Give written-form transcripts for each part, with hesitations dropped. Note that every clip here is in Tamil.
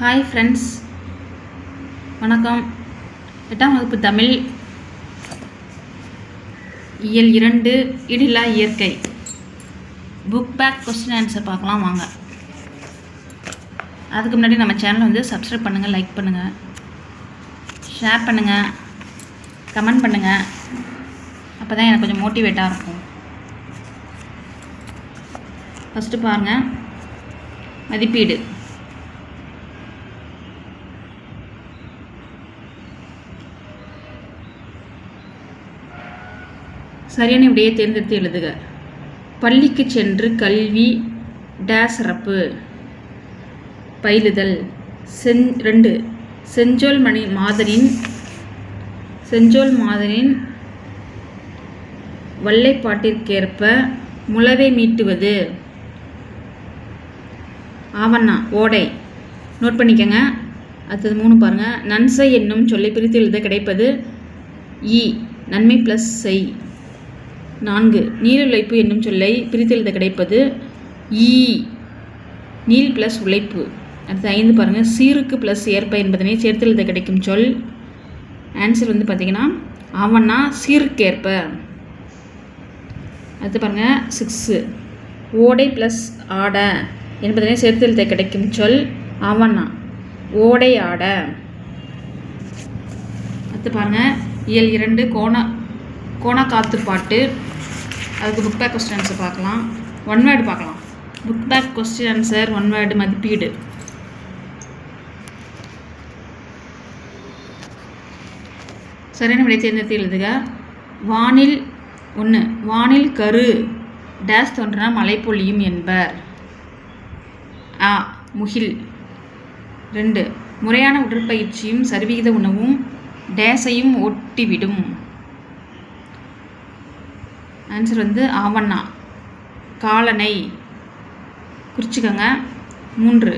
ஹாய் ஃப்ரெண்ட்ஸ், வணக்கம். 8ஆம் வகுப்பு தமிழ் இயல் 2 இடிலா இயற்கை புக் பேக் கொஸ்டின் ஆன்சர் பார்க்கலாம் வாங்க. அதுக்கு முன்னாடி நம்ம சேனலை வந்து சப்ஸ்கிரைப் பண்ணுங்கள், லைக் பண்ணுங்கள், ஷேர் பண்ணுங்கள், கமெண்ட் பண்ணுங்கள். அப்போ தான் எனக்கு கொஞ்சம் மோட்டிவேட்டாக இருக்கும். ஃபஸ்ட்டு பாருங்கள், மதிப்பீடு. சரியான விடையை தேர்ந்தெடுத்து எழுதுக. பள்ளிக்கு சென்று கல்வி சிறப்பு பயிலுதல். 2 செஞ்சொல் மாதரின் வல்லைப்பாட்டிற்கேற்ப முளவை மீட்டுவது. ஆவண்ணா ஓடை. நோட் பண்ணிக்கங்க. அடுத்தது 3 பாருங்கள். நன்சை என்னும் சொல்லை பிரித்து எழுத கிடைப்பது நன்மை ப்ளஸ் செய். 4 நீருழைப்பு என்னும் சொல்லை பிரித்து எழுத கிடைப்பது நீள் ப்ளஸ் உழைப்பு. அடுத்து 5 பாருங்கள். சீருக்கு ப்ளஸ் ஏற்ப என்பதனை சேர்த்து எழுத கிடைக்கும் சொல். ஆன்சர் வந்து பார்த்திங்கன்னா ஆவண்ணா சீருக்கேற்ப. அடுத்து பாருங்கள் 6 ஓடை ப்ளஸ் ஆட என்பதனை சேர்த்து எழுத கிடைக்கும் சொல். ஆவண்ணா ஓடை ஆட. அடுத்து பாருங்கள் இயல் 2 கோணக்காத்துப்பாட்டு. அதுக்கு புக் பேக் கொஸ்டின் ஆன்சர் பார்க்கலாம். 1 வேர்டு பார்க்கலாம். Book back question answer 1 word மதிப்பீடு. சரியான விடை தேர்ந்தெடுத்து எழுதுக. வானில் 1 வானில் கரு டேஸ் தோன்றினா மழை பொழியும் என்பர். முகில். 2 முறையான உடற்பயிற்சியும் சரிவிகித உணவும் டேஸையும் ஒட்டிவிடும். ஆன்சர் வந்து ஆவண்ணா காலனை. குறிச்சிக்கங்க. 3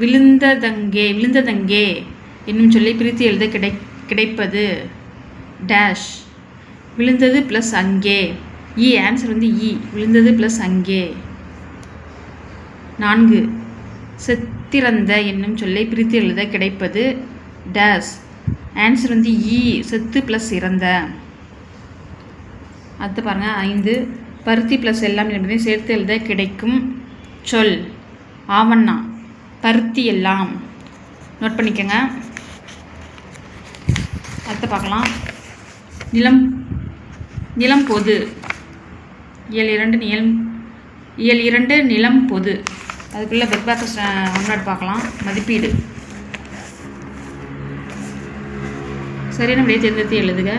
விழுந்ததங்கே என்னும் சொல்லை பிரித்து எழுத கிடைப்பது டேஷ் விழுந்தது ப்ளஸ் அங்கே. ஆன்சர் வந்து விழுந்தது ப்ளஸ் அங்கே. 4 செத்திறந்த என்னும் சொல்லை பிரித்து எழுத கிடைப்பது டேஷ். ஆன்சர் வந்து செத்து ப்ளஸ் இறந்த. அடுத்து பாருங்கள் 5 பருத்தி ப்ளஸ் எல்லாம் என்பதை சேர்த்து எழுத கிடைக்கும் சொல். ஆவண்ணா பருத்தி எல்லாம். நோட் பண்ணிக்கங்க. அடுத்து பார்க்கலாம். நிலம் பொது. இயல் 2 நிலம் பொது. அதுக்குள்ளே புக் பேக் ஒன்றாடு பார்க்கலாம். மதிப்பீடு. சரியான விடையை தேர்ந்தெடுத்து எழுதுக.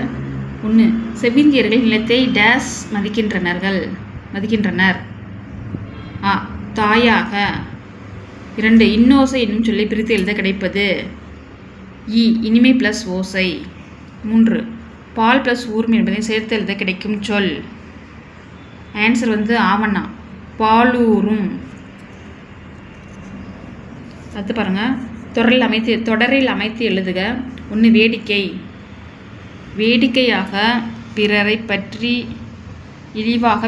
1 செவ்விந்தியர்கள் நிலத்தை டேஸ் மதிக்கின்றனர். தாயாக. 2 இன்னோசை என்னும் சொல்லை பிரித்து எழுத கிடைப்பது இனிமை ப்ளஸ் ஓசை. 3 பால் ப்ளஸ் ஊர்மை என்பதை சேர்த்து எழுத கிடைக்கும் சொல். ஆன்சர் வந்து ஆவண்ணா பாலூரும். அடுத்து பாருங்கள். தொடரில் அமைத்து எழுதுக. 1 வேடிக்கை. வேடிக்கையாக பிறரை பற்றி இழிவாக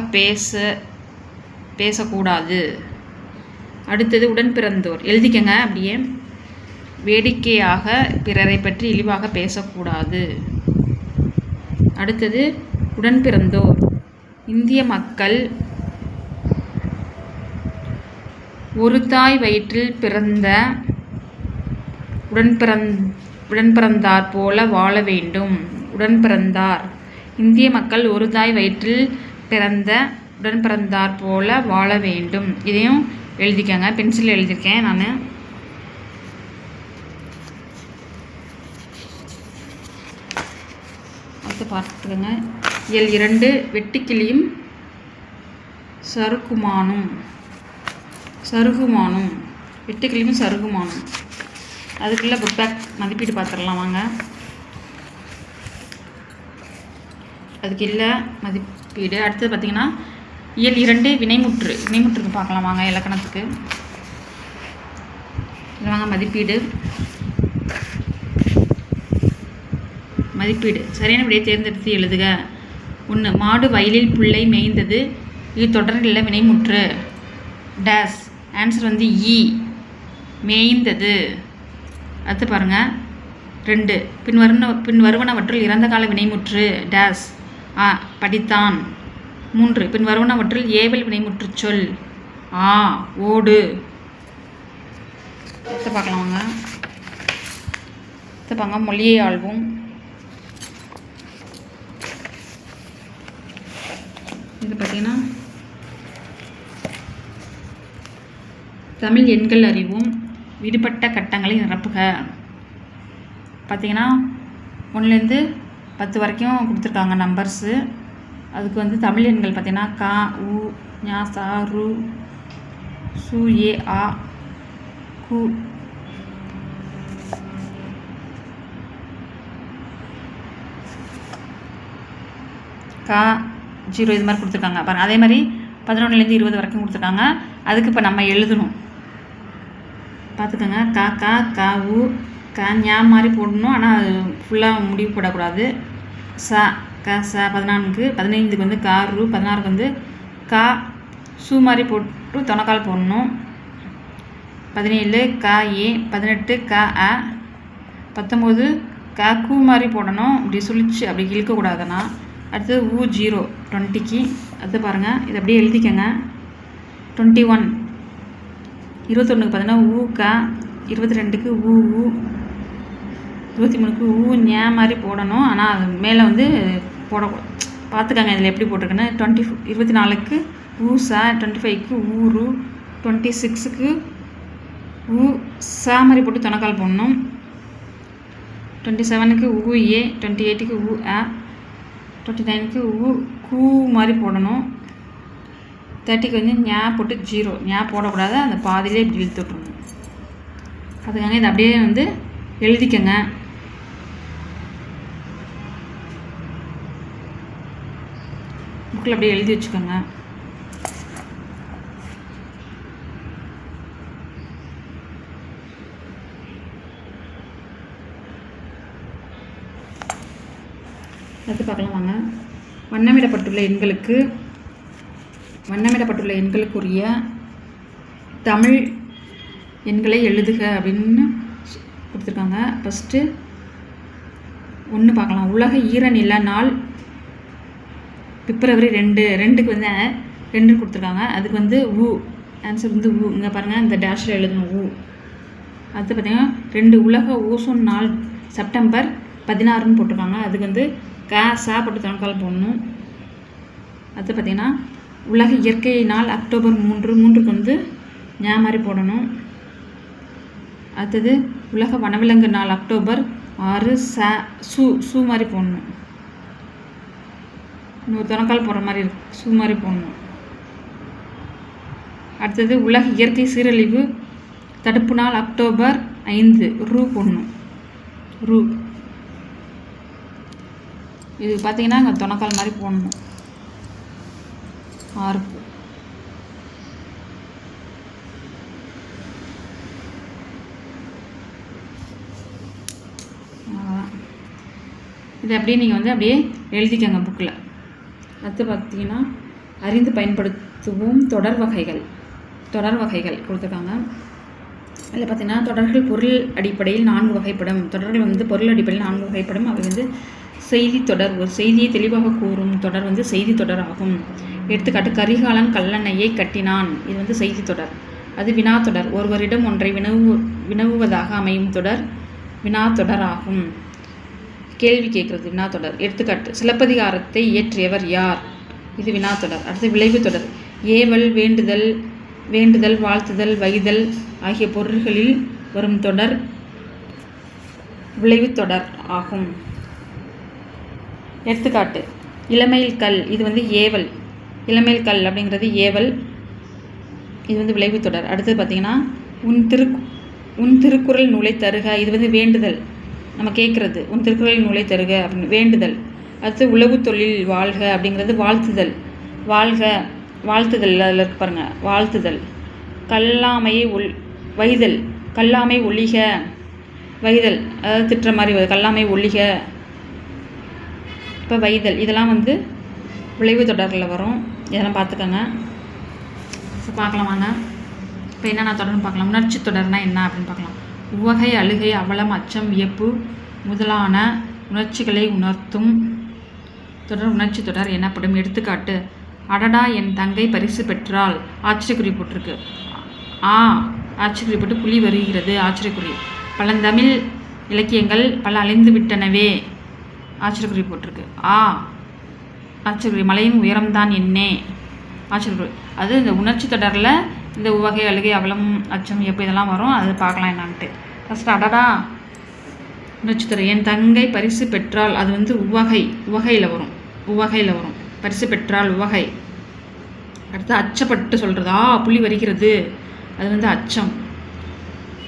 பேசக்கூடாது. அடுத்தது உடன்பிறந்தோர். எழுதிக்கங்க அப்படியே. வேடிக்கையாக பிறரை பற்றி இழிவாக பேசக்கூடாது. அடுத்தது உடன்பிறந்தோர். இந்திய மக்கள் ஒரு தாய் வயிற்றில் பிறந்த உடன்பிறந்தார் போல வாழ வேண்டும். உடன்பிறந்தார். இந்திய மக்கள் ஒரு தாய் வயிற்றில் பிறந்த உடன்பிறந்தார் போல வாழ வேண்டும். இதையும் எழுதிக்கங்க. பென்சில் எழுதியிருக்கேன் நான். அடுத்து பார்த்துக்கோங்க. இயல் 2 வெட்டுக்கிளியும் சருகுமானும். வெட்டுக்கிளியும் சருகுமானும். அதுக்குள்ளே புக் பேக் மதிப்பீடு பார்த்துடலாம் வாங்க. அதுக்கு இல்லை மதிப்பீடு. அடுத்தது பார்த்திங்கன்னா இயல் 2 வினைமுற்றுக்கு பார்க்கலாம் வாங்க. இலக்கணத்துக்கு இல்லை வாங்க. மதிப்பீடு. சரியான விடையை தேர்ந்தெடுத்து எழுதுக. 1 மாடு வயலில் புல்லை மேய்ந்தது. இது தொடரில் வினைமுற்று டேஸ். ஆன்சர் வந்து மேய்ந்தது. அடுத்து பாருங்கள் 2 பின் வருவனவற்றுள் இறந்த கால வினைமுற்று டேஸ் படித்தான். 3 பின் வருவனவற்றுள் ஏவல் வினைமுற்று சொல் ஓடு. அடுத்து பார்க்கலாம் வாங்க. அடுத்து பாருங்க மொழியை ஆள்வோம். இது பார்த்தீங்கன்னா தமிழ் எண்கள் அறிவோம். விடுபட்ட கட்டங்களை நிரப்புக. பார்த்தீங்கன்னா 1லேருந்து 10 வரைக்கும் கொடுத்துருக்காங்க நம்பர்ஸு. அதுக்கு வந்து தமிழ் எண்கள் பார்த்தீங்கன்னா கா உ ஞா சா ரு சு ஏ ஆ கு கா 0 இது மாதிரி கொடுத்துருக்காங்க பாருங்கள். அதே மாதிரி 11லேருந்து 20 வரைக்கும் கொடுத்துருக்காங்க. அதுக்கு இப்போ நம்ம எழுதணும். பார்த்துக்கோங்க. கா கா கா உ கா ஞா மாதிரி போடணும். ஆனால் அது ஃபுல்லாக முடிவு போடக்கூடாது. சா கா சா 15க்கு வந்து கா ரு 16க்கு வந்து கா சு மாதிரி போட்டு தொணக்கால் போடணும். 17 கா ஏ 18 கா அ 19 கா கூ மாதிரி போடணும். இப்படி சுழிச்சு அப்படி இழுக்கக்கூடாதுன்னா. அடுத்தது ஊ 0 20க்கு. அடுத்து பாருங்கள் இதை அப்படியே எழுதிக்கங்க. 21 21க்கு பார்த்தீங்கன்னா ஊ கா 22க்கு ஊ 23க்கு ஊ ஞா மாதிரி போடணும். ஆனால் அது மேலே வந்து பார்த்துக்கங்க இதில் எப்படி போட்டிருக்குன்னு. 24க்கு ஊ சா 25க்கு ஊரு 26க்கு ஊ சா மாதிரி போட்டு தொணக்கால் போடணும். 27க்கு ஊ ஏ 28க்கு ஊ ஆ 29க்கு ஊ கூ மாதிரி போடணும். 30க்கு வந்து ஞா போட்டு 0 ஞா போடக்கூடாது. அந்த பாதியிலே இப்படி இழுத்து விட்ருணும். அதுக்காக இதை அப்படியே வந்து எழுதிக்கங்க. புக்கில் அப்படியே எழுதி வச்சுக்கோங்க. அடுத்து பார்க்கலாம் வாங்க. வண்ணமிடப்பட்டுள்ள எண்களுக்குரிய தமிழ் எண்களை எழுதுக அப்படின்னு கொடுத்துருக்காங்க. ஃபஸ்ட்டு 1 பார்க்கலாம். உலக ஈரநில நாள் பிப்ரவரி 2க்கு வந்து 2 கொடுத்துருக்காங்க. அதுக்கு வந்து ஊ ஆன்சர் வந்து ஊ. இங்கே பாருங்கள் இந்த டேஷில் எழுதணும் ஊ. அடுத்து பார்த்திங்கன்னா 2 உலக ஓசோன் நாள் செப்டம்பர் 16ன்னு போட்டிருக்காங்க. அதுக்கு வந்து கா சா போட்டு தொணக்கால் போடணும். அடுத்து பார்த்திங்கன்னா உலக இயற்கை நாள் அக்டோபர் 3க்கு வந்து ஞா மாதிரி போடணும். அடுத்தது உலக வனவிலங்கு நாள் அக்டோபர் 6 சு மாதிரி போடணும். இன்னொரு தொணக்கால் போடுற மாதிரி இருக்கு. சு மாதிரி போடணும். அடுத்தது உலக இயற்கை சீரழிவு தடுப்பு நாள் அக்டோபர் 5 ரூ போடணும். ரூ இது பார்த்தீங்கன்னா இங்கே தொணக்கால் மாதிரி போடணும். 6க்கு இது அப்படியே நீங்கள் வந்து அப்படியே எழுதிக்கங்க புக்கில். அடுத்து பார்த்தீங்கன்னா அறிந்து பயன்படுத்துவோம் தொடர் வகைகள் கொடுத்துருக்காங்க. அதில் பார்த்தீங்கன்னா தொடர்கள் பொருள் அடிப்படையில் 4 வகைப்படும். தொடர்கள் வந்து பொருள் அடிப்படையில் 4 வகைப்படும். அவை வந்து செய்தி தொடர், ஒரு செய்தியை தெளிவாக கூறும் தொடர் வந்து செய்தி தொடர் ஆகும். எடுத்துக்காட்டு கரிகாலன் கல்லணையை கட்டினான். இது வந்து செய்தி தொடர். அது வினாத்தொடர். ஒருவரிடம் ஒன்றை வினவுவதாக அமையும் தொடர் வினாத்தொடர் ஆகும். கேள்வி கேட்குறது வினாத்தொடர். எடுத்துக்காட்டு சிலப்பதிகாரத்தை இயற்றியவர் யார்? இது வினாத்தொடர். அடுத்து விளைவு தொடர். ஏவல் வேண்டுதல் வாழ்த்துதல் வைதல் ஆகிய பொருள்களில் வரும் தொடர் விளைவு தொடர் ஆகும். எடுத்துக்காட்டு இளமையில் கல். இது வந்து ஏவல். இளமையில் கல் அப்படிங்கிறது ஏவல். இது வந்து விளைவு தொடர். அடுத்தது பார்த்திங்கன்னா உன் திருக்குறள் நூலை தருக. இது வந்து வேண்டுதல். நம்ம கேட்குறது உன் திருக்குறள் நூலை தருக அப்படின்னு வேண்டுதல். அடுத்து உழவு தொழில் வாழ்க அப்படிங்கிறது வாழ்த்துதல். வாழ்த்துதல் அதில் இருக்கு பாருங்கள். வாழ்த்துதல். கல்லாமையை வைதல். கல்லாமை ஒழிக வைதல், அதாவது திட்டுற மாதிரி கல்லாமை ஒழிக. இப்போ வைதல் இதெல்லாம் வந்து விளைவு தொடரில் வரும். இதெல்லாம் பார்த்துக்கோங்க. பார்க்கலாம் வாங்க. இப்போ என்னென்ன தொடர்னு பார்க்கலாம். உணர்ச்சி தொடர்னா என்ன அப்படின்னு பார்க்கலாம். உவகை, அழுகை, அவலம், அச்சம், வியப்பு முதலான உணர்ச்சிகளை உணர்த்தும் தொடர் உணர்ச்சி தொடர் எனப்படும். எடுத்துக்காட்டு: அடடா, என் தங்கை பரிசு பெற்றால், ஆச்சரியக்குறி போட்டிருக்கு. ஆச்சரியக்குறி போட்டு புலி வருகிறது, ஆச்சரியக்குறி. பழந்தமிழ் இலக்கியங்கள் பல அழிந்து விட்டனவே, ஆச்சரியக்குறி போட்டிருக்கு. ஆச்சரியக்குறி. மலையின் உயரம்தான் என்னே, ஆச்சரியக்குறி. அது இந்த உணர்ச்சி தொடரில் இந்த உவகை, அழுகை, அவலம், அச்சம், எப்போ இதெல்லாம் வரும், அது பார்க்கலாம் என்னான்ட்டு. ஃபஸ்ட்டு அடடா உணர்ச்சி தொடர். என் தங்கை பரிசு பெற்றால், அது வந்து உவகையில் வரும். பரிசு பெற்றால் உவகை. அடுத்து அச்சப்பட்டு சொல்கிறதா, புலி வருகிறது, அது வந்து அச்சம்.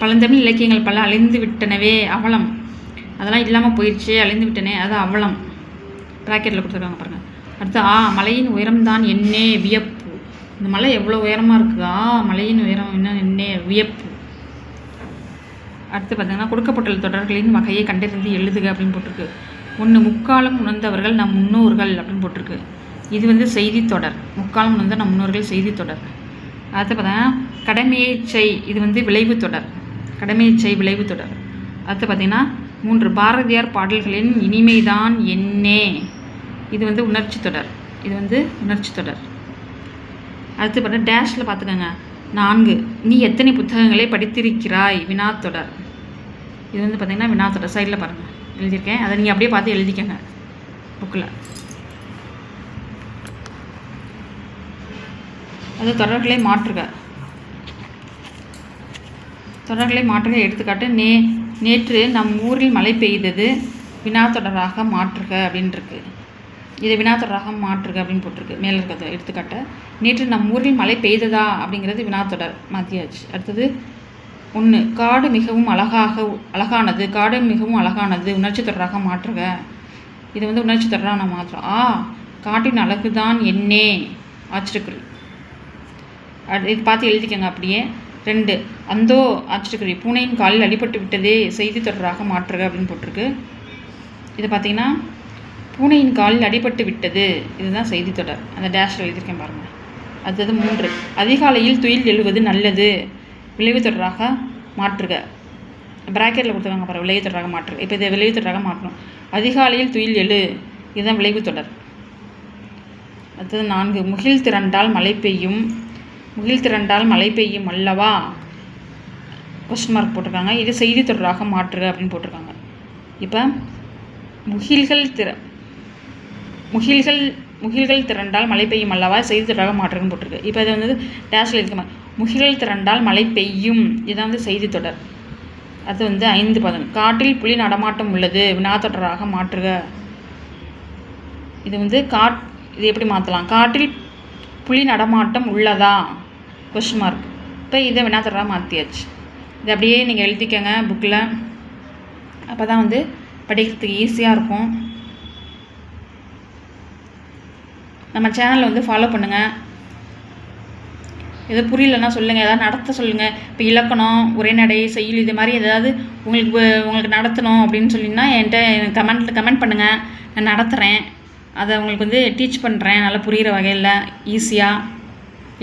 பழந்தமிழ் இலக்கியங்கள் பல அழிந்து விட்டனவே, அவலம். அதெல்லாம் இல்லாமல் போயிடுச்சு, அழிந்து விட்டனே, அது அவலம். ப்ராக்கெட்டில் கொடுத்துருக்காங்க பாருங்கள். அடுத்து மலையின் உயரம்தான் என்னே, வியப்பு. இந்த மலை எவ்வளோ உயரமாக இருக்குதா, மலையின் உயரம் என்னே, வியப்பு. அடுத்து பார்த்தீங்கன்னா கொடுக்கப்பட்டுள்ள தொடர்களின் வகையை கண்டறிந்து எழுதுக அப்படின்னு போட்டிருக்கு. 1. முக்காலம் உணர்ந்தவர்கள் நம் முன்னோர்கள் அப்படின்னு போட்டிருக்கு. இது வந்து செய்தி தொடர். முக்காலம் உணர்ந்த நம் முன்னோர்கள் செய்தி தொடர். அடுத்து பார்த்தீங்கன்னா கடமையை செய், இது வந்து விளைவு தொடர். கடமையை செய் விளைவு தொடர். அடுத்து பார்த்தீங்கன்னா 3. பாரதியார் பாடல்களின் இனிமைதான் என்னே, இது வந்து உணர்ச்சி தொடர். அடுத்து பார்த்தா டேஷில் பார்த்துக்கோங்க. 4. நீ எத்தனை புத்தகங்களை படித்திருக்கிறாய், வினாத்தொடர். இது வந்து பார்த்திங்கன்னா வினாத்தொடர். சைடில் பாருங்கள் எழுதியிருக்கேன், அதை நீங்கள் அப்படியே பார்த்து எழுதிக்கங்க புக்கில். அது தொடர்களை மாற்றுக. எடுத்துக்காட்டு: நேற்று நம் ஊரில் மழை பெய்தது, வினாத்தொடராக மாற்றுக அப்படின்ட்டுருக்கு. இதை வினாத்தொடராக மாற்றுக அப்படின்னு போட்டிருக்கு மேலே இருக்கிறது. எடுத்துக்காட்டு: நேற்று நம் ஊரில் மழை பெய்ததா அப்படிங்கிறது வினாத்தொடர், மாற்றியாச்சு. அடுத்தது 1. காடு மிகவும் அழகானது, காடு மிகவும் அழகானது, உணர்ச்சி தொடராக மாற்றுக. இது வந்து உணர்ச்சி தொடராக நான் மாற்றுறோம். காட்டின் அழகுதான் என்னே, ஆச்சரியக்குறி. இது பார்த்து எழுதிக்கங்க அப்படியே. 2. அந்தோ, ஆச்சரியக்குறி. பூனையின் காலில் அடிபட்டு விட்டதே, செய்தி தொடராக மாற்றுக அப்படின்னு போட்டிருக்கு. இது பார்த்திங்கன்னா பூனையின் காலில் அடிபட்டு விட்டது, இதுதான் செய்தி தொடர். அந்த டேஷில் எழுதியிருக்கேன் பாருங்கள். அடுத்தது 3. அதிகாலையில் துயில் எழுவது நல்லது, விளைவு தொடராக மாற்றுக. ப்ராக்கெட்டில் கொடுத்துருக்காங்க பாருங்கள், விளைவு தொடராக மாற்றுக. இப்போ இதை விளைவு தொடராக மாற்றணும். அதிகாலையில் துயில் எழு, இதுதான் விளைவு தொடர். அடுத்தது 4. முகில் திரண்டால் மழை பெய்யும் அல்லவா, கொஸ்டின் மார்க் போட்டிருக்காங்க. இது செய்தி தொடராக மாற்றுக அப்படின்னு போட்டிருக்காங்க. இப்போ முகில்கள் திரண்டால் மழை பெய்யும் அல்லவா, செய்தி தொடராக மாற்றுகன்னு போட்டிருக்கு. இப்போ இது வந்து டேஷில் இருக்க முகில்கள் திரண்டால் மழை பெய்யும், இதுதான் வந்து செய்தி தொடர். அது வந்து 5 பதம். காட்டில் புலி நடமாட்டம் உள்ளது, வினாத்தொடராக மாற்றுக. இது வந்து இது எப்படி மாற்றலாம், காட்டில் புலி நடமாட்டம் உள்ளதா, கொஸ்டின் மார்க். இப்போ இதை வினாத்தொடராக மாற்றியாச்சு. இது அப்படியே நீங்கள் எழுதிக்கங்க புக்கில், அப்போ தான் வந்து படிக்கிறதுக்கு ஈஸியாக இருக்கும். நம்ம சேனலை வந்து ஃபாலோ பண்ணுங்கள். எது புரியலன்னா சொல்லுங்கள், எதாவது நடத்த சொல்லுங்கள். இப்போ இலக்கணம், உரைநடை, செய்யுள் இது மாதிரி எதாவது உங்களுக்கு நடத்தணும் அப்படின்னு சொல்லிங்கன்னா என்கிட்ட கமெண்ட் பண்ணுங்கள். நான் நடத்துகிறேன், அதை உங்களுக்கு வந்து டீச் பண்ணுறேன். நல்லா புரிகிற வகையில் ஈஸியாக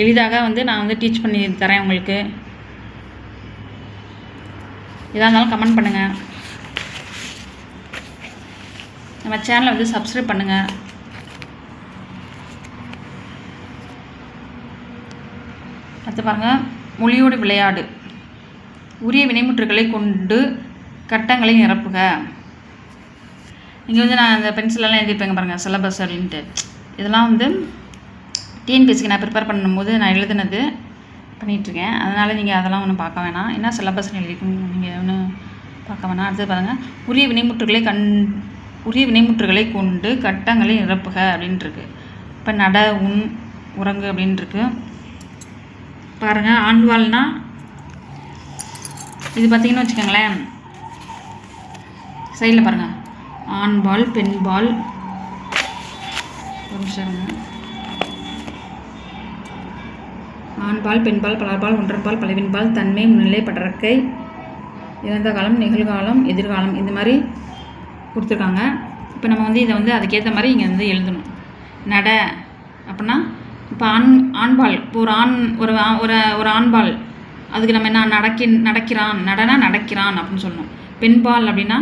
எளிதாக வந்து நான் வந்து டீச் பண்ணி தரேன் உங்களுக்கு. எதாக இருந்தாலும் கமெண்ட் பண்ணுங்கள். நம்ம சேனலை வந்து சப்ஸ்கிரைப் பண்ணுங்கள். அடுத்து பாருங்கள், மொழியோடு விளையாடு. உரிய வினைமுற்றுகளை கொண்டு கட்டங்களை நிரப்புக. இங்கே வந்து நான் அந்த பென்சிலெல்லாம் எழுதிப்பேங்க பாருங்கள், சிலபஸ் அப்படின்ட்டு. இதெல்லாம் வந்து டிஎன்பிஎஸ்சிக்கு நான் ப்ரிப்பேர் பண்ணும்போது நான் எழுதுனது பண்ணிகிட்ருக்கேன். அதனால் நீங்கள் அதெல்லாம் ஒன்றும் பார்க்க வேணாம். என்ன சிலபஸ்ன்னு எழுதிக்கணும், நீங்கள் ஒன்றும் பார்க்க வேணாம். அடுத்து பாருங்கள், உரிய வினைமுற்றுகளை கொண்டு கட்டங்களை நிரப்புக அப்படின்ட்டுருக்கு. இப்போ நட, உண், உறங்கு அப்படின்ட்டுருக்கு பாருங்கள். ஆண்வாள்னா இது பார்த்திங்கன்னு வச்சுக்கோங்களேன், சைடில் பாருங்கள், ஆண்பால், பெண்பால், ஒரு நிமிஷம், ஆண்பால், பெண்பால், பலர்பால், ஒன்றன்பால், பலவின்பால், தன்மை, முன்னிலை, படற்கை, இறந்த காலம், நிகழ்காலம், எதிர்காலம், இந்த மாதிரி கொடுத்துருக்காங்க. இப்போ நம்ம வந்து இதை வந்து அதுக்கேற்ற மாதிரி இங்கே வந்து எழுதணும். நட அப்படின்னா இப்போ ஆண்பால், இப்போ ஒரு ஆண்பால் அதுக்கு நம்ம என்ன நடக்கிறான், நடக்கிறான் அப்படின்னு சொல்லணும். பெண்பால் அப்படின்னா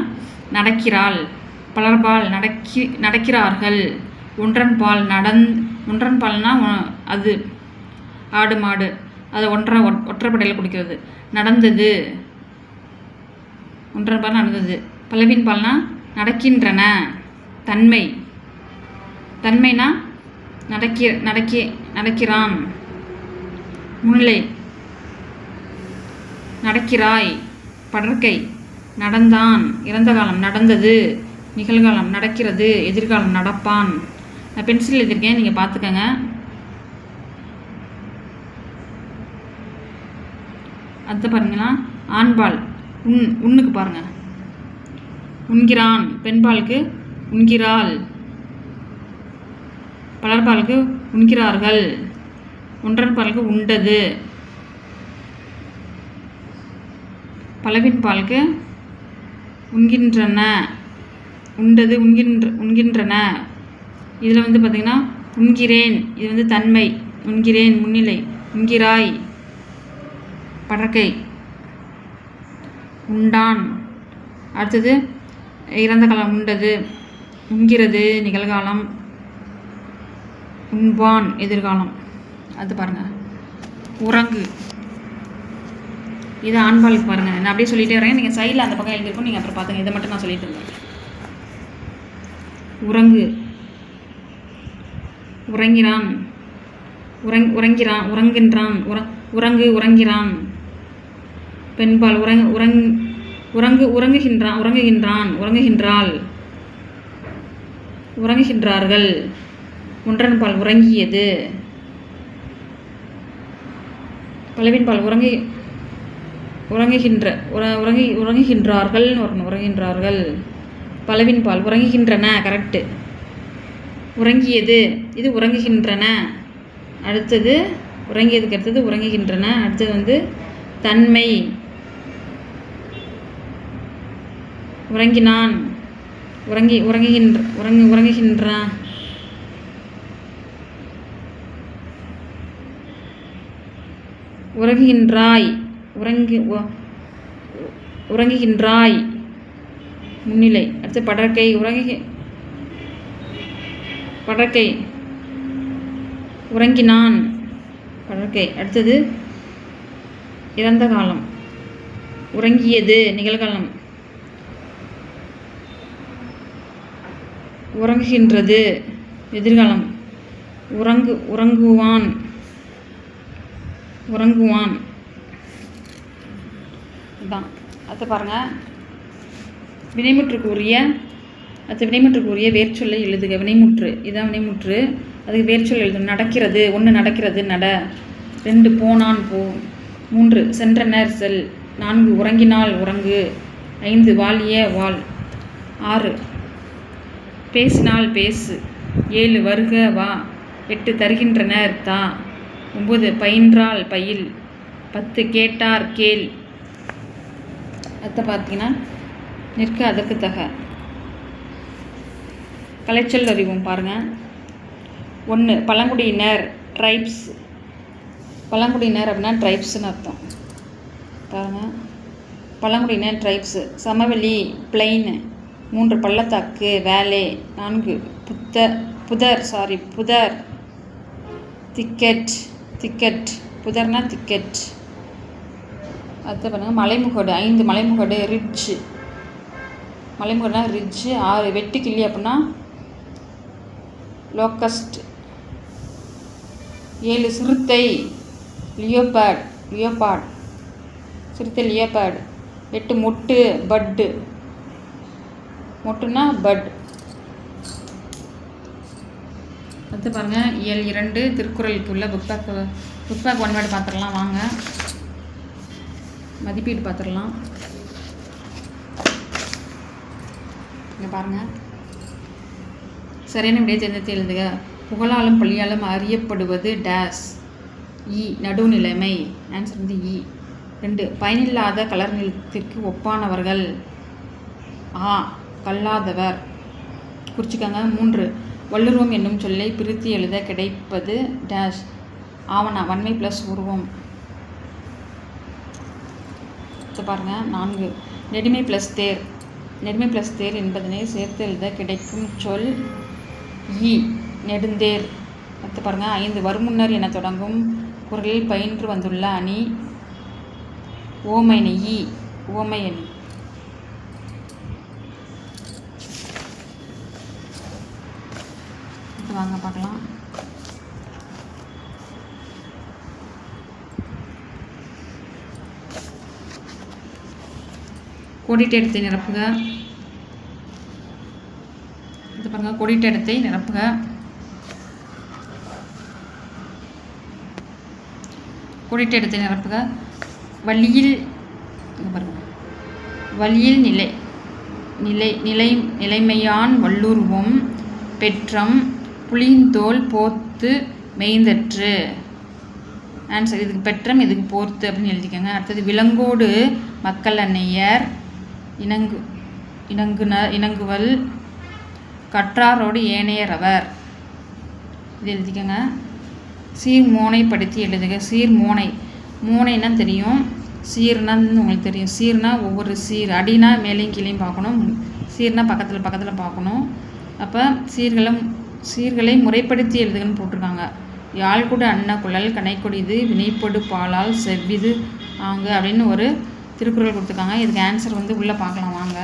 நடக்கிறாள், பலர்பால் நடக்கிறார்கள், ஒன்றன் பால்னா அது ஆடு மாடு, அதை ஒற்றைப்படையில் குடிக்கிறது. நடந்தது, ஒன்றன் பால் நடந்தது. பலவின் பால்னா நடக்கின்றன, தன்மைனா நடக்கிறான். முன்னிலை நடக்கிறாய். படர்க்கை நடந்தான், இறந்த காலம் நடந்தது, நிகழ்காலம் நடக்கிறது, எதிர்காலம் நடப்பான். நான் பென்சில் எழுதியிருக்கேன், நீங்கள் பார்த்துக்கங்க. அடுத்து பாருங்கன்னா ஆண்பால் உண்ணுக்கு பாருங்கள். உண்கிறான், பெண்பாலுக்கு உண்கிறாள், பலர்பாலுக்கு உண்கிறார்கள், ஒன்றன் பாலுக்கு உண்டது, பலவின் பாலுக்கு உண்கின்றன, உண்டது உண்கின்றன. இதில் வந்து பார்த்திங்கன்னா உண்கிறேன், இது வந்து தன்மை, உண்கிறேன் முன்னிலை, உண்கிறாய் படர்க்கை, உண்டான். அடுத்தது இறந்த காலம் உண்டது, உண்கிறது நிகழ்காலம், உண்பான் எதிர்காலம். அது பாருங்கள் உறங்கு, இது ஆண்பாலுக்கு பாருங்கள். நான் அப்படியே சொல்லிகிட்டே வரேன், நீங்கள் சைடில் அந்த பக்கம் எழுதியிருக்கோம், நீங்கள் அப்புறம் பார்த்துங்க. இதை மட்டும் நான் சொல்லிட்டு இருந்தேன். உறங்கு, உறங்கிறான், உறங்குகின்றான், உறங்குகிறான். பெண்பால் உறங்குகின்றான், உறங்குகின்றாள், உறங்குகின்றார்கள். ஒன்றன் பால் உறங்கியது, பலவின் பால் உறங்குகின்றார்கள், உறங்குகின்றார்கள். பலவின் பால் உறங்குகின்றன, கரெக்டு. உறங்கியது, இது உறங்குகின்றன. அடுத்தது உறங்கியதுக்கு அடுத்தது உறங்குகின்றன. அடுத்தது வந்து தன்மை, உறங்கினான், உறங்குகின்றான். உறங்குகின்றாய், உறங்குகின்றாய் முன்னிலை. அடுத்து படர்க்கை, படர்க்கை உறங்கினான், படர்க்கை. அடுத்தது இறந்த காலம், உறங்கியது நிகழ்காலம், உறங்குகின்றது எதிர்காலம், உறங்குவான். இதுதான். அடுத்து பாருங்கள் வினைமுற்றுக்கு உரிய வேர்ச்சொல்லை எழுதுக. வினைமுற்று, இதுதான் வினைமுற்று. அதுக்கு வேர்ச்சொல் எழுதணும். நடக்கிறது, 1 நடக்கிறது நட, 2 போனான் போ, 3 சென்றனர் செல், 4 உறங்கினால் உறங்கு, 5 வாழிய வாழ், 6 பேசினால் பேசு, 7 வருக வா, 8 தருகின்றனர் தா, 9 பயின்றால் பயில், 10 கேட்டார் கேள். அடுத்த பார்த்தீங்கன்னா நிற்க அதற்கு தக. கலைச்சொல் அறிவோம் பாருங்கள். 1 பழங்குடியினர், ட்ரைப்ஸ். பழங்குடியினர் அப்படின்னா ட்ரைப்ஸ்னு அர்த்தம். பாருங்கள், பழங்குடியினர் ட்ரைப்ஸு. சமவெளி, பிளைன். 3 பள்ளத்தாக்கு, வேலே. 4 புதர், திக்கெட். புதர்னா திக்கெட். அடுத்து பாருங்கள் மலைமுகடு. 5 மலைமுகடு, ரிட்ஜ். மலைமுகடுனா ரிட்ஜ். 6 வெட்டுக்கிளி அப்படின்னா லோக்கஸ்ட். 7 சிறுத்தை, லியோபார்ட். சிறுத்தை லியோபார்ட். 8 மொட்டு, பட்டு. மொட்டுனா பட். அடுத்து பாருங்கள் இயல் 2 திருக்குறளுக்கு உள்ள புக் பேக் 1 வேர்டு பார்த்துடலாம் வாங்க. மதிப்பீடு பார்த்துடலாம். இங்கே பாருங்கள், சரியான விடையை தேர்ந்தெடுத்து எழுதுக. புகழாலும் பள்ளியாலும் அறியப்படுவது டேஸ். நடுவுநிலைமை. ஆன்சர் வந்து 2 பயனில்லாத கலர் நிலத்திற்கு ஒப்பானவர்கள். கல்லாதவர். குறிச்சிக்கங்க. 3 வள்ளுருவம் என்னும் சொல்லை பிரித்து எழுத கிடைப்பது டேஷ். ஆவண, வன்மை ப்ளஸ் உருவம். இது பாருங்கள் 4 நெடுமை ப்ளஸ் தேர். நெடுமை ப்ளஸ் தேர் என்பதனை சேர்த்து எழுத கிடைக்கும் சொல் ஈ நெடுந்தேர். அடுத்து பாருங்கள் 5 வருமுன்னர் என தொடங்கும் குரலில் பயின்று வந்துள்ள அணி ஓமையணி ஈ ஓமையணி. வாங்க பார்க்கலாம். கோடிட்ட இடத்தை நிரப்புக. இது பாருங்க கோடிட்ட இடத்தை நிரப்புக. கோடிட்ட இடத்தை நிரப்புக. வழியில் பாருங்க வழியில் நிலைமையான் வள்ளுருவம் பெற்றம் புளிந்தோல் போர்த்து மெய்ந்தற்று. ஆன்சர் இதுக்கு பெற்றம் இதுக்கு போர்த்து அப்படின்னு எழுதிக்கோங்க. அடுத்தது விலங்கோடு மக்கள் அன்னையர் இணங்குவல் கற்றாரோடு ஏனையர் அவர். இது எழுதிக்கோங்க. சீர்மோனைப்படுத்தி எழுதுக. மோனைன்னா தெரியும், சீர்னான்னு உங்களுக்கு தெரியும். சீர்னா ஒவ்வொரு சீர், அடினா மேலேயும் கீழேயும் பார்க்கணும், சீர்னா பக்கத்தில் பார்க்கணும். அப்போ சீர்களை முறைப்படுத்தி எழுதுகன்னு போட்டிருக்காங்க. யாழ்குடு அன்ன குழல் கனைக்கொடிது வினைப்படு பாலால் செவ்விது ஆங்கு அப்படின்னு ஒரு திருக்குறள் கொடுத்துருக்காங்க. இதுக்கு ஆன்சர் வந்து உள்ளே பார்க்கலாம் வாங்க.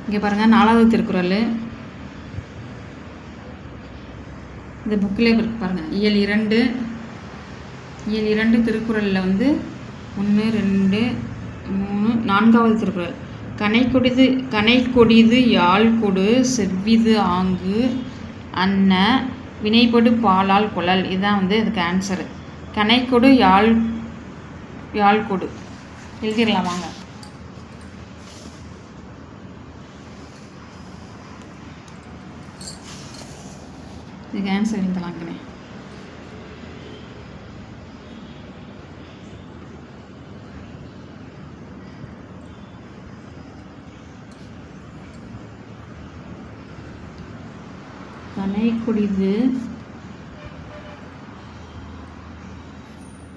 இங்கே பாருங்கள் 4வது திருக்குறள். இந்த புக்கிலே இருக்கு பாருங்கள். இயல் 2 திருக்குறளில் வந்து 1 2 3 4வது திருக்குறள். கனைக்கொடிது யாழ்கொடு செவ்விது ஆங்கு அன்ன வினைப்படு பாலால் குழல். இதுதான் வந்து இதுக்கு ஆன்சரு. கனைக்கொடு யாழ்கொடு எழுதிடலாம் வாங்க. இதுக்கு ஆன்சர் எழுதலாங்கண்ணே. கனைக்கொடிது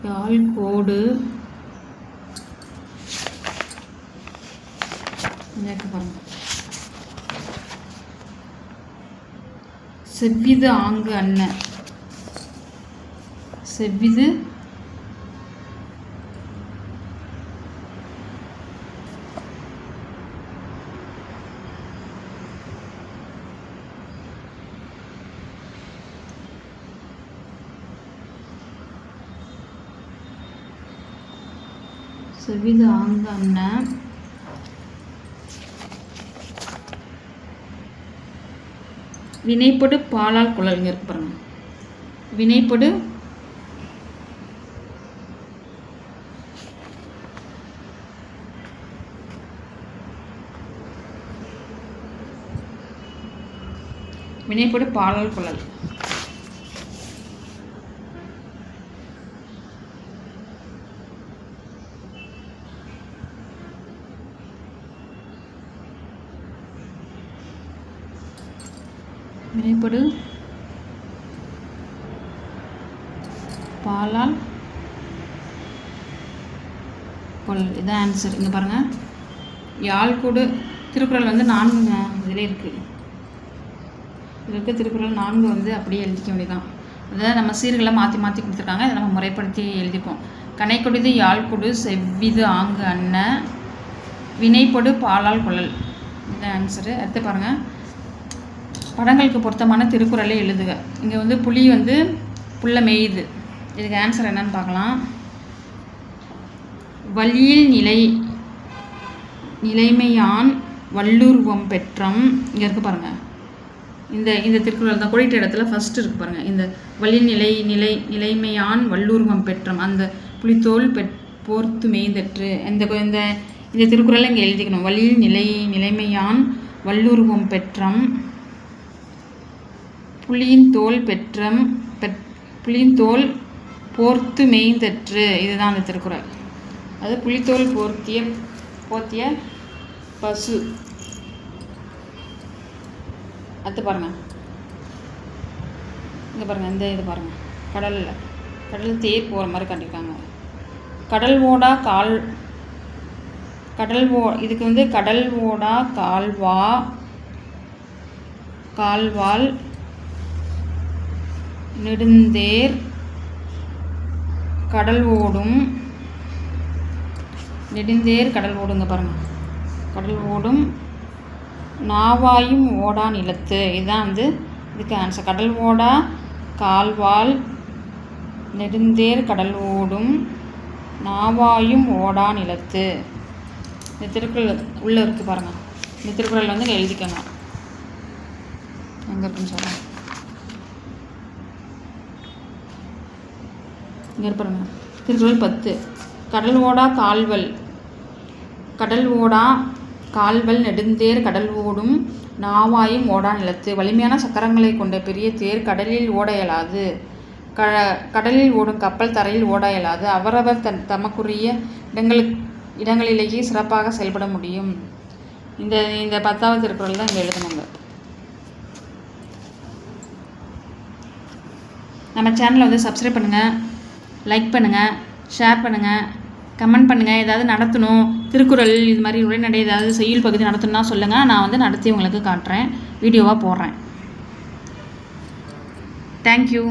யாழ்கோடு பாருங்க செவ்விது ஆங்கு அன்ன செவ்விது செவ்விது ஆங்கு அன்ன வினைப்படு பாலால் குழல். இங்கே இருக்கு பாருங்க. வினைப்படு பாலால் குழல். வினைப்படு பாலால் குழல். இதான் ஆன்சர். இங்கே பாருங்கள். யாழ்கூடு திருக்குறள் வந்து 4 இதில் இருக்குது. திருக்குறள் 4 வந்து அப்படியே எழுதிக்க வேண்டியதான். அதாவது நம்ம சீர்களை மாற்றி கொடுத்துருக்காங்க. இதை நம்ம முறைப்படுத்தி எழுதிப்போம். கனைக்கொடிது யாழ்கூடு செவ்விது ஆங்கு அன்ன வினைப்படு பாலால் குழல். இதுதான் ஆன்சரு. அடுத்து பாருங்கள். படங்களுக்கு பொருத்தமான திருக்குறளை எழுதுக. இங்கே வந்து புலி வந்து புல்ல மேயுது. இதுக்கு ஆன்சர் என்னன்னு பார்க்கலாம். வழியில் நிலைமையான் வள்ளுருவம் பெற்றம். இங்கே இருக்குது பாருங்கள். இந்த திருக்குறள் தான் கோடிட்ட இடத்துல ஃபஸ்ட்டு இருக்குது பாருங்கள். இந்த வழியில் நிலைமையான் வள்ளுருவம் பெற்றம் அந்த புலித்தோல் போர்த்து மெய்தற்று. இந்த திருக்குறளை இங்கே எழுதிக்கணும். வழியில் நிலைமையான் வள்ளுருவம் பெற்றம் புலித்தோல் போர்த்து மெய்தற்று. இதுதான் அந்த திருக்குறள். அது புலித்தோல் போர்த்திய பசு. அடுத்து பாருங்க. இங்கே பாருங்கள், இது பாருங்கள், கடல் தேர் போகிற மாதிரி காட்டியிருக்காங்க. இதுக்கு வந்து கடல் ஓடா கால்வால் நெடுந்தேர் கடல் ஓடுங்க பாருங்கள், கடல் ஓடும் நாவாயும் ஓடா நிலத்து. இதுதான் வந்து இதுக்கு ஆன்சர். கடல் ஓடா கால்வால் நெடுந்தேர் கடல் ஓடும் நாவாயும் ஓடா நிலத்து. இந்த திருக்குறள் உள்ளே இருக்குது பாருங்கள். இந்த திருக்குறள் வந்து எழுதிக்கோங்க, எங்கே இருக்குன்னு சொல்லுங்கள். இங்கே பாருங்க, திருக்குறள் 10. கடல் ஓடா கால்வல் நெடுந்தேர் கடல் ஓடும் நாவாயும் ஓடா நிலத்து. வலிமையான சக்கரங்களை கொண்ட பெரிய தேர் கடலில் ஓட இயலாது. கடலில் ஓடும் கப்பல் தரையில் ஓட இயலாது. அவரவர் தமக்குரிய இடங்களிலேயே சிறப்பாக செயல்பட முடியும். இந்த 10வது திருக்குறள் தான் இங்கே எழுதணுங்க. நம்ம சேனலை வந்து சப்ஸ்கிரைப் பண்ணுங்கள், லைக் பண்ணுங்கள், ஷேர் பண்ணுங்கள், கமெண்ட் பண்ணுங்கள். ஏதாவது நடத்தணும், திருக்குறள் இது மாதிரி உரைநடை ஏதாவது செய்யுள் பகுதி நடத்தணும்னா சொல்லுங்கள். நான் வந்து நடத்தி உங்களுக்கு காட்டுறேன், வீடியோவாக போடுறேன். தேங்க்யூ.